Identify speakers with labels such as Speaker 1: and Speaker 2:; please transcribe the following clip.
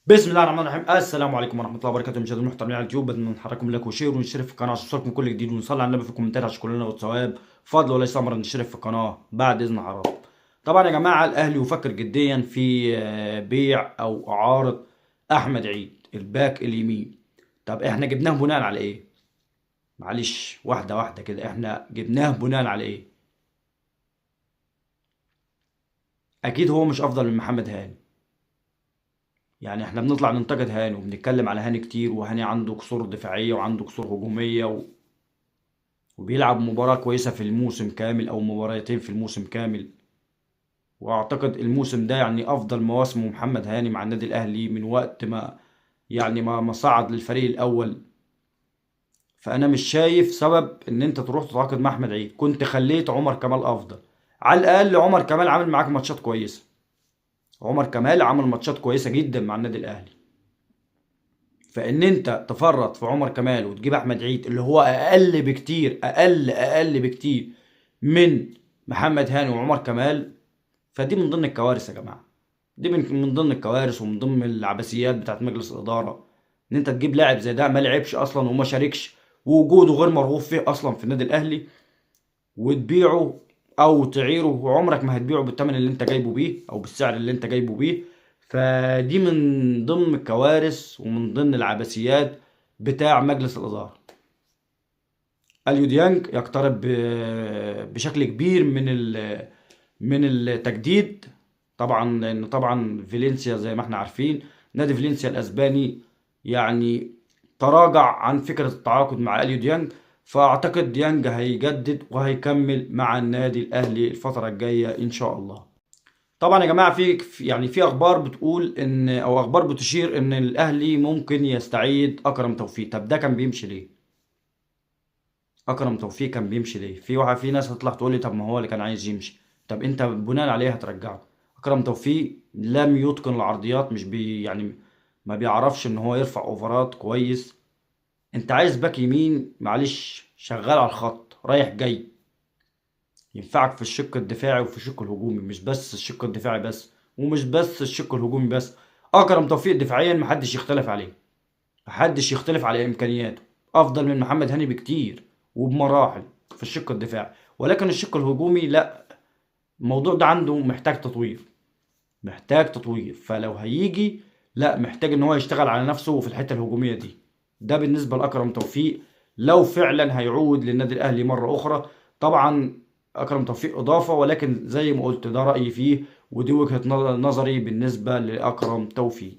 Speaker 1: بسم الله الرحمن الرحيم. السلام عليكم ورحمه الله وبركاته. مشاهدينا المحترمين على اليوتيوب، بدنا نحركم لايك وشير ونشترك في القناه عشان يوصلكم كل جديد، ونصلي على النبي في الكومنتات عشان كلنا والثواب. فضل وليس امر نشترك في القناه بعد اذن حضراتكم. طبعا يا جماعه، الاهلي يفكر جديا في بيع او اعاره احمد عيد الباك اليمين. طب احنا جبناه بناء على ايه؟ معلش، واحده واحده كده، احنا جبناه بناء على ايه؟ اكيد هو مش افضل من محمد هاني. يعني احنا بنطلع ننتقد هاني وبنتكلم على هاني كتير، وهاني عنده قصور دفاعيه وعنده قصور هجوميه وبيلعب مباراة كويسة في الموسم كامل أو مباراتين في الموسم كامل. وأعتقد الموسم ده يعني أفضل مواسمه محمد هاني مع النادي الأهلي من وقت ما يعني ما صعد للفريق الأول. فأنا مش شايف سبب إن أنت تروح تتعاقد مع أحمد عيد. كنت خليت عمر كمال أفضل. على الأقل عمر كمال عامل معاك ماتشات كويسة. عمر كمال عمل ماتشات كويسة جدا مع النادي الأهلي. فإن أنت تفرط في عمر كمال وتجيب أحمد عيد اللي هو أقل بكتير، أقل بكتير من محمد هاني وعمر كمال. فدي من ضمن الكوارث يا جماعه. دي من ضمن الكوارث ومن ضمن العبثيات بتاعت مجلس الاداره. ان انت تجيب لاعب زي ده ما لعبش اصلا وما شاركش ووجوده غير مرغوب فيه اصلا في النادي الاهلي، وتبيعه او تعيره، وعمرك ما هتبيعه بالثمن اللي انت جايبه بيه او بالسعر اللي انت جايبه بيه. فدي من ضمن الكوارث ومن ضمن العبثيات بتاع مجلس الاداره. اليو ديانج يقترب بشكل كبير من التجديد. طبعا لان طبعا فيلينسيا زي ما احنا عارفين، نادي فيلينسيا الاسباني يعني تراجع عن فكرة التعاقد مع اليو ديانج. فاعتقد ديانج هيجدد وهيكمل مع النادي الاهلي الفترة الجاية ان شاء الله. طبعا يا جماعة، يعني في اخبار بتقول ان او اخبار بتشير ان الاهلي ممكن يستعيد اكرم توفيق. طب ده كان بيمشي ليه؟ اكرم توفيق كان بيمشي ليه؟ في ناس هتطلع تقول لي طب ما هو اللي كان عايز يمشي. طب انت بناء عليه هترجعه؟ اكرم توفيق لم يتقن العرضيات، مش يعني ما بيعرفش ان هو يرفع اوفرات كويس. انت عايز باك يمين معلش شغال على الخط رايح جاي، ينفعك في الشق الدفاعي وفي الشق الهجومي، مش بس الشق الدفاعي بس ومش بس الشق الهجومي بس. اكرم توفيق دفاعيا محدش يختلف عليه، محدش يختلف على امكانياته. افضل من محمد هاني بكتير وبمراحل في الشق الدفاعي. ولكن الشق الهجومي لا، الموضوع ده عنده محتاج تطوير، محتاج تطوير. فلو هيجي، لا، محتاج ان هو يشتغل على نفسه في الحتة الهجومية دي. ده بالنسبة لأكرم توفيق لو فعلا هيعود للنادي الأهلي مرة أخرى. طبعا أكرم توفيق إضافة، ولكن زي ما قلت ده رأيي فيه، ودي وجهة نظري بالنسبة لأكرم توفيق.